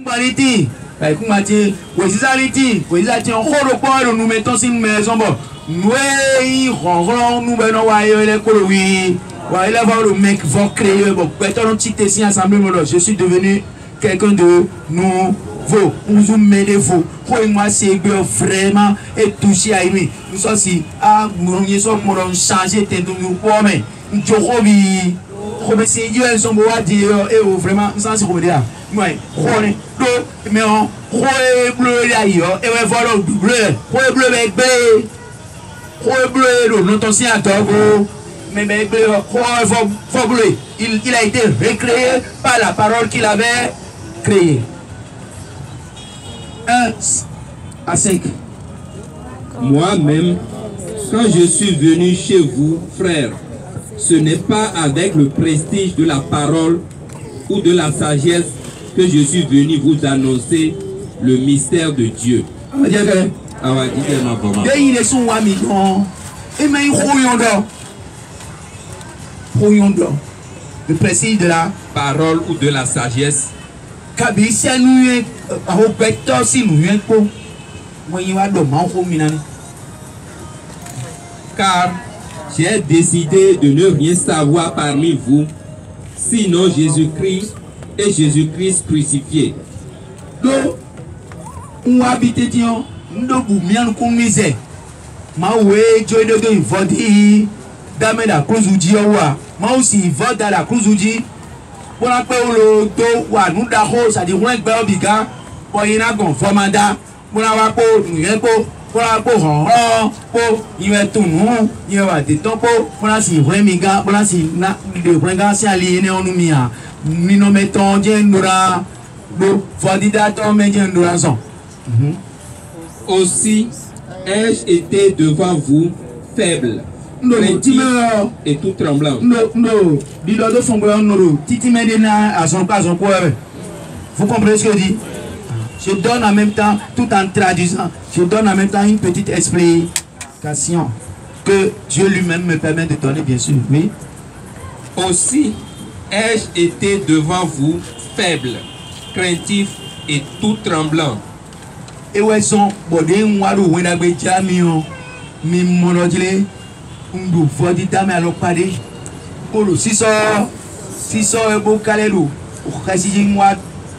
Qualité, kumati, wezizaliti, wezizati on khoro kwa nous mettons une maison bon. Nous nous benons wayo les kolowi. Wa il va le mec va créer bon. Peut-être un petit ici ensemble je suis devenu quelqu'un de nouveau. Nous m'aider vous. Pour moi c'est vraiment et touché à lui. Nous sommes si ah nous sommes pour changer tes nous pour mais Jokobi comme si Dieu est son beau à dire et vraiment sans se dire. Moi, mais on bleu d'ailleurs et voilà bleu bleu notre ancien togo mais bleu il a été recréé par la parole qu'il avait créée. 1 à 5. Moi-même, quand je suis venu chez vous, frères, ce n'est pas avec le prestige de la parole ou de la sagesse que je suis venu vous annoncer le mystère de Dieu. Le prestige de la parole ou de la sagesse. Car j'ai décidé de ne rien savoir parmi vous, sinon Jésus-Christ et Jésus-Christ crucifié. Aussi ai-je été devant vous faible, craintif et tout tremblant. Vous comprenez ce que je dis? Je donne en même temps, tout en traduisant, je donne en même temps une petite explication que Dieu lui-même me permet de donner, bien sûr. Oui. Aussi ai-je été devant vous faible, craintif et tout tremblant. Et où sont bodé ngwaru wenagbe jamio mi monodile ndu fodi dame alopade kolo siso ebo kalelu okasi ngwa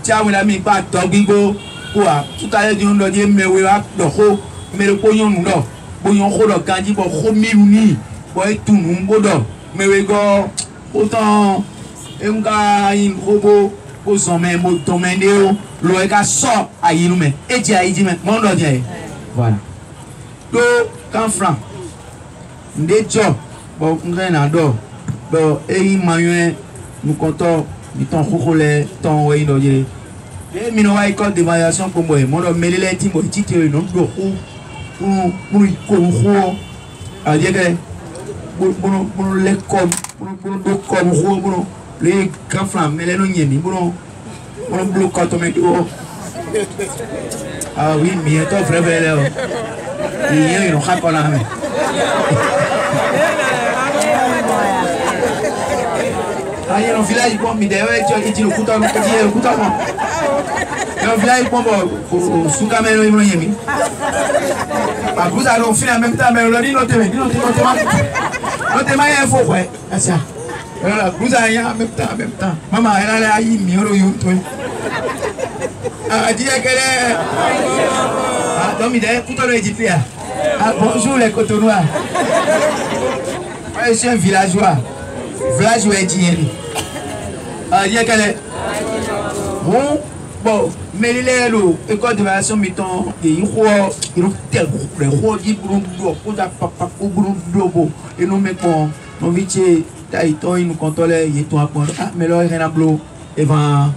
tiawela mi pa togbigo ko a tutale di ndo di mewe wa doko mere ko yon ndo bo yon ko do kanji bo ko miru ni bo etunu ngodo mewe go autant enga in robo ko somé mo tomendeo lo eka so ayinume eji ayijime mo ndo je voilà do kan franc ndejo bo ngena do bo eyi mayen nous comptons ni ton khokole ton we ndo je e mi no wa école de variation comme mo do melele ti mo ti te no do pour ko ko a je que pour les comme pour do comme ko les grands francs melele no nyemi pour on bloque quand on met au. Ah oui, mais toi frère là. Il y a un hack là. Ah il y a un village bon mais d'ailleurs il dit le couteau le couteau. Il y a un village bon sous caméra il y a mis. Pas vous allons finir en même temps mais on dit notre info ouais. Ça. Voilà, vous allez en même temps. Maman, elle a eu mieux YouTube. Ah, dis qu'elle est. Ah, donc il est tout le édité. Ah, bonjour les Cotonois. Je suis un villageois. Villageois édité. Ah, dis qu'elle est. Bon, mais il est là, école de variation, mettons, il et nous mettons, nos métiers. Il nous contrôle, il tout apprendre. Ah, mais là, il y a un bleu, il y a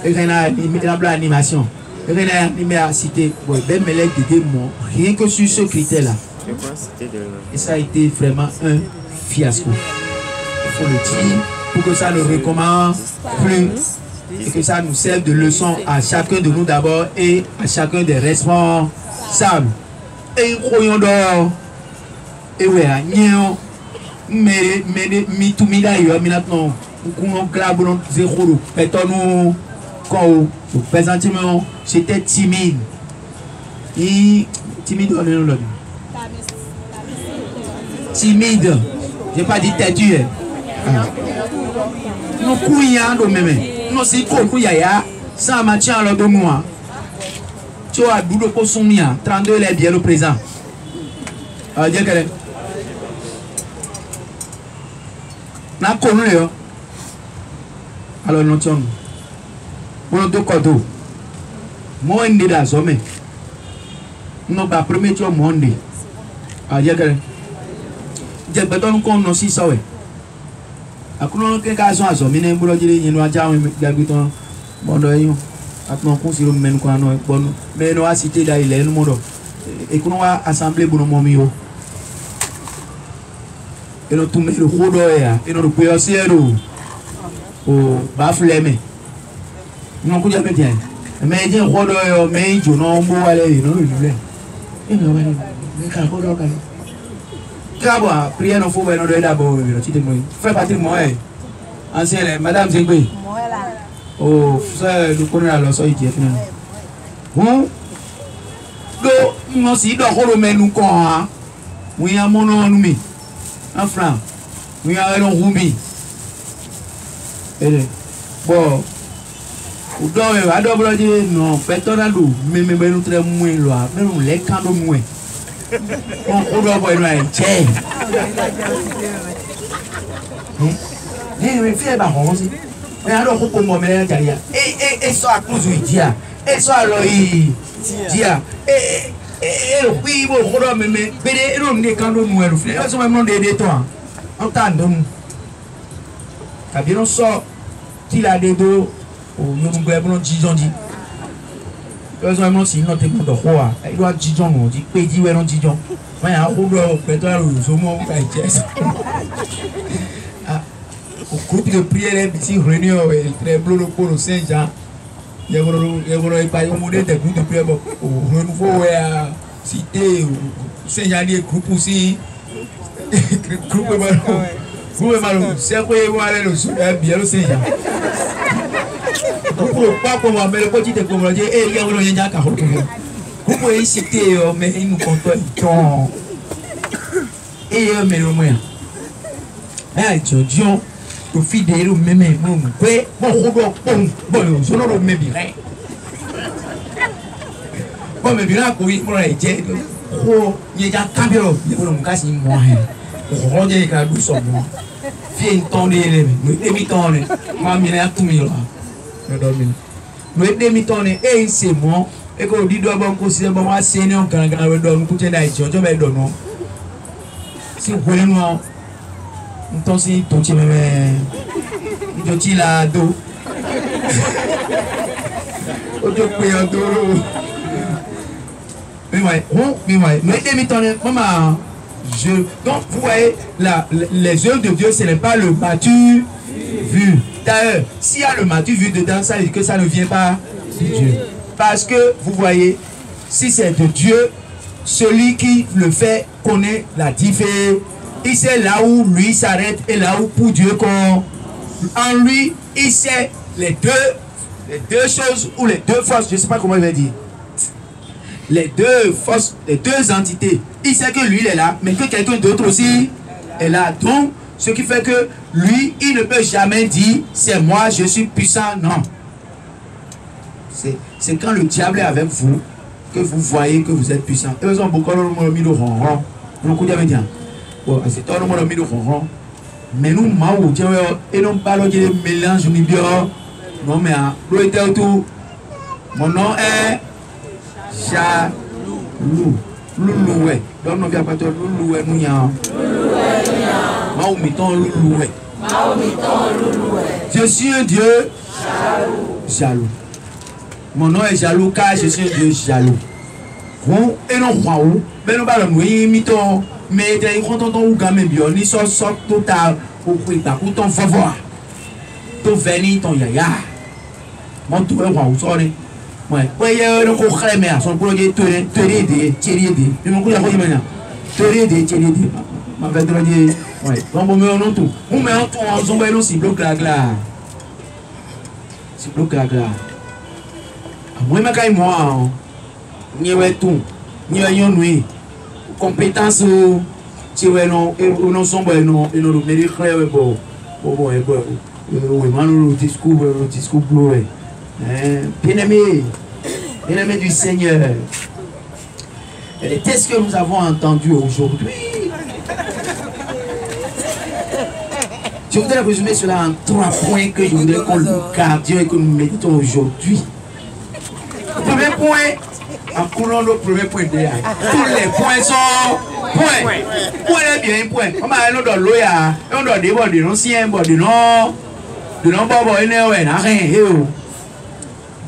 une animation, il y a une cité. Bon, ben, mais là, rien que sur ce critère-là. Et ça a été vraiment un fiasco. Il faut le dire pour que ça ne recommence plus et que ça nous serve de leçon à chacun de nous d'abord et à chacun des responsables. Et croyons d'or. Et ouais, mais mi tu mi da yo mi na ton ku no grabo no zero peto no quand au présentement, j'étais timide. Et timide, on est là. Timide. J'ai pas dit têtu. Nous couillons de même. Nous si couillons, ça m'a tient à de moi. Tu vois, boulot pour son mien. 32 les bien le présent. Alors, dire que na connu yo. Alors nous sommes. On deux cadeaux. Moi on est dans sommet. Non pas premier tour monde. Ah dire que j'ai besoin qu'on nous si ça ouais. Akuno ke ka so aso mi ne mbulo jire yin wa jawo gabiton bondo yin atmo kun siro men ko ano bonu me no asite da ile nu modo e kuno wa assemblée bono momi yo eno tu me lo hodo ya eno ro pe osiero o ba fleme no ku jabe je me je hodo yo me jo no mbo wale no lule eno wa ni ka hodo ka Grabo, prière non faut non d'abord, tu te moi. Fais partie de moi. Ancienne madame Zengwe. Oh, ça nous connaît la leçon ici finalement. Bon. Do moi si do ko men nous ko ha. Oui a mon nom nous. En franc. Oui a non rumi. Bon. O do e a do blo di non, petonado, me nous très moins loin, mais nous les quand moins. On doit voir une chaîne. Mais fais pas honte. Mais alors pourquoi moi me dire et ça à cause du dia. Et ça là dia. Et oui bon on me bébé non ne quand nous nous faire. Ça même non de toi. On t'entend. Kabino so ti la de do o yo nous gbe bon jijon di. Besoin non si non te pour de quoi il doit jijon on dit pe di we non jijon moi a ko do pétrole so mo ka jes ah au groupe de prière ici réunion très bleu pour le Saint-Jean il y a pas un modèle de groupe de prière au renouveau à cité Saint-Jean des groupe aussi groupe malo c'est quoi il va aller le bien le Saint-Jean pas pour moi mais le petit de comme dire et il y a un lien car vous pouvez citer mais il nous compte ton et mais le moyen mais Dieu le fidèle même bon je ne le mets bien bon mais bien quoi il pourrait dire oh il y a caméra il faut nous casser moi on dit que nous sommes moi viens tendre les demi-temps moi bien tout mis là nous demi-temps et c'est moi et qu'on dit doit bon considérer bon moi c'est non quand on donne coûter d'Haïti on va donner si vous voulez nous on si ton petit même il dit là do on te paye en dos mais ouais nous demi-temps maman je donc vous voyez les œuvres de Dieu ce n'est pas le mature vu. D'ailleurs, s'il y a le mature vu dedans, ça veut dire que ça ne vient pas de Dieu. Parce que, vous voyez, si c'est de Dieu, celui qui le fait connaît la différence. Il sait là où lui s'arrête et là où pour Dieu qu'on... En lui, il sait les deux choses ou les deux forces, je ne sais pas comment il va dire. Les deux forces, les deux entités. Il sait que lui, il est là, mais que quelqu'un d'autre aussi est là. Donc, ce qui fait que lui, il ne peut jamais dire c'est moi, je suis puissant. Non. C'est quand le diable est avec vous que vous voyez que vous êtes puissant. Et beaucoup de mis le ronron. Beaucoup de médias. Bon, c'est tout le monde mis le ronron. Mais nous, et non pas le mélange, non, mais le tout. Mon nom est Jalou. Loulou, ouais. Donc, nous avons pas de loulou, ouais, nous y a. Je suis un Dieu jaloux. Mon nom est jaloux car je suis un Dieu jaloux. Bon, et non, mais nous allons nous imiter. Mais quand on a un bien, ni sort total pour ton faveur. Ton veni, ton yaya. Mon tout est roi, sorry. Ouais, ouais, on a un mais son projet, tu es mais mon coup, il y a un ma fait dire ouais on met en tout on met en tout on zombie nous si bloque la glace si bloque la glace moi ma kai moi ni we tout ni we yonui compétence ti we no sombo no meri khre bo oui manu discours bleu bien-aimé du Seigneur, les textes que nous avons entendus aujourd'hui, je voudrais résumer cela en 3 points que je voudrais qu'on nous gardions et que nous méditons aujourd'hui. Le premier point, en coulant le premier point de tous les points sont points. Point est bien point. On m'a dit dans l'eau, on doit dire de l'ancien, de non, bobo, et n'a rien.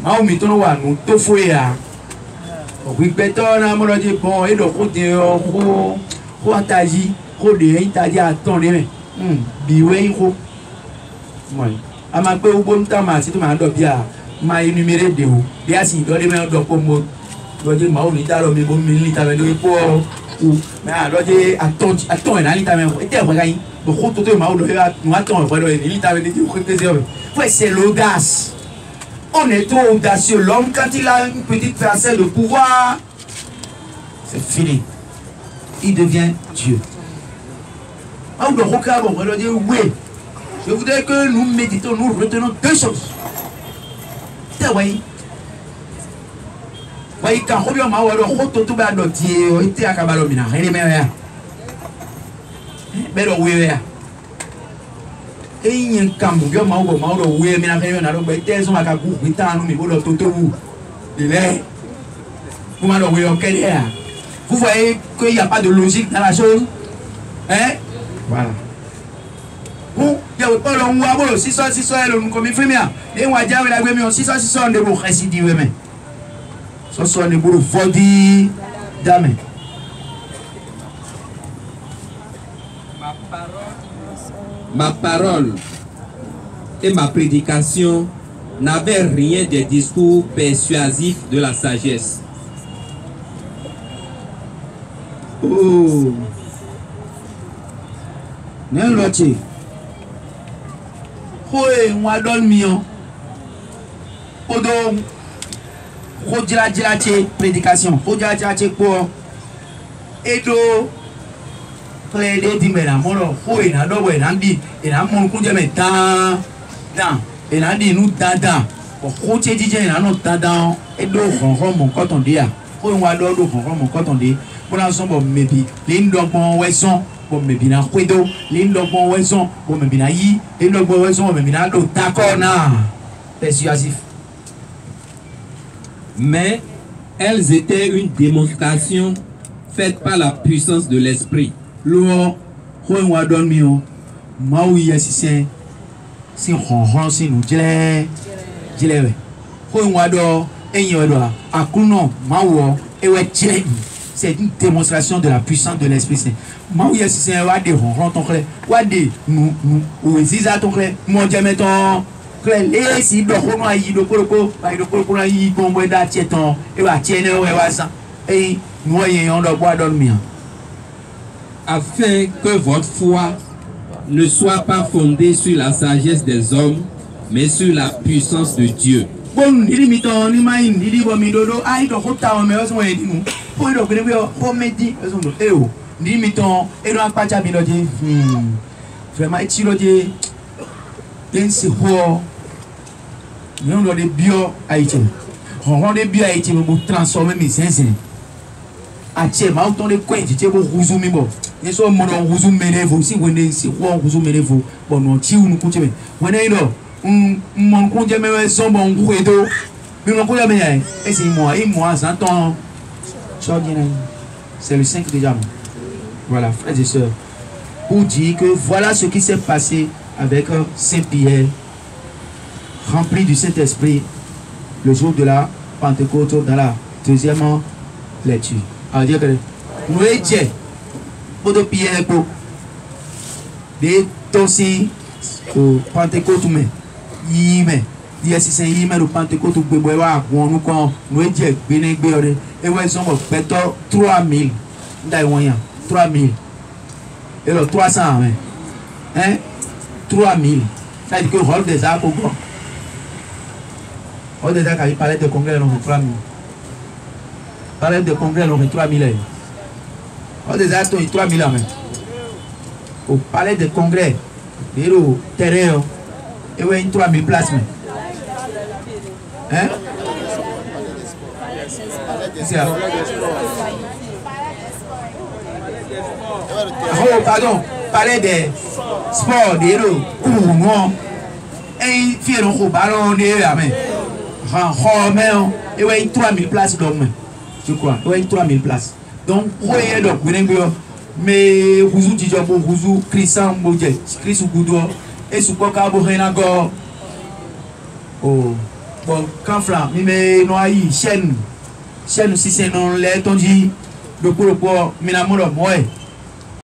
Ma omi to no wa nu to fo ya o gbe peto na mo lo je bon e do ko de ko ataji ko de itaji aton de me bi we ko mo ama pe ugbo nta ma ti to ma do bia ma enumerate de o bia si do de me do ko mo do je ma o ni da lo mi bo mi ni ta me do po o me a do je aton na ni ta me e te kwa yin bo ko to ma o do ya nu aton e do ni ta me de ko te se o ouais c'est l'audace. On est trop audacieux. L'homme, quand il a une petite parcelle de pouvoir, c'est fini. Il devient Dieu. Oui, je voudrais que nous méditons, nous retenons 2 choses. Oui, quand on a et il y a un camp, il y a un camp, il y a un camp, il y a un camp, il y a un camp, il y a un camp, il y a un camp. Vous voyez qu'il n'y a pas de logique dans la chose. Hein? Voilà. Bon, il y a pas de logique. Si ça, nous comme il fait bien. Et on va dire, si ça, on est pour récidier. Ça, on est pour fodi dame. Ma parole et ma prédication n'avaient rien des discours persuasifs de la sagesse. Oh, n'importe quoi. On donne mieux. Odo, prédication. Pour Edo. Les dimena molo foi na do we nandi e na mon kunje me dan e na di nu dada o ko che dije na no dada e do ronron mon koton dia ko wa do ronron mon koton di bo na so bo mebi le ndogbon weson bo mebi na kwedo le ndogbon weson bo mebi na yi le ndogbon weson bo mebi na do d'accord na persuasif. Mais elles étaient une démonstration faite par la puissance de l'esprit. Lo ko wa don mi o ma wu yesise si honhon si nu jile we ko wa do eyin do akuno ma wo ewe jile. C'est une démonstration de la puissance de l'Esprit Saint. Ma wu yesise wa de honhon ton kle wa de nu o ziza ton kle mo je meton kle le si do ko no ayi do koroko ba do koroko na yi bon bo da tieton e wa tiene we wa san e nu yen on do bo don mi afin que votre foi ne soit pas fondée sur la sagesse des hommes, mais sur la puissance de Dieu. Yeso mono huzu merevo si wende si wo huzu merevo bono ti unu kunche wene ino mon kunje mewe sombo ngwedo bi mon kunje me yae e si moi santon c'est le 5 déjà. Voilà, frères et sœurs, pour dire que voilà ce qui s'est passé avec Saint-Pierre rempli du Saint-Esprit le jour de la Pentecôte dans la 2e lecture. Alors dire que nous étions de Pierre pour des tosi au Pentecôte mais yime dia si c'est yime le Pentecôte bebo wa wonu kon no eje gbe ne gbe ore e we so mo peto 3000 ndai won yan 3000 et le 300 hein 3000 ça dit que rôle des arbres On déjà quand il parlait de congrès, on 3 000. Parlait de congrès, on 3 000. On déjà 3 000 même. Au palais de congrès, il y a au terrain, il y a 3 000 places. Hein? Oh, pardon, palais des sports, des héros, et il fait un ballon, il y a 3 000 places d'hommes, je crois, il y a 3 000 places. Donc, mais vous dites que vous Christian Moudje, Christ Goudo, et sous quoi Renago, oh, bon, Canflan, mais Noailly, chaîne, si c'est non, les tondis, le pour le port, mais la mort, ouais.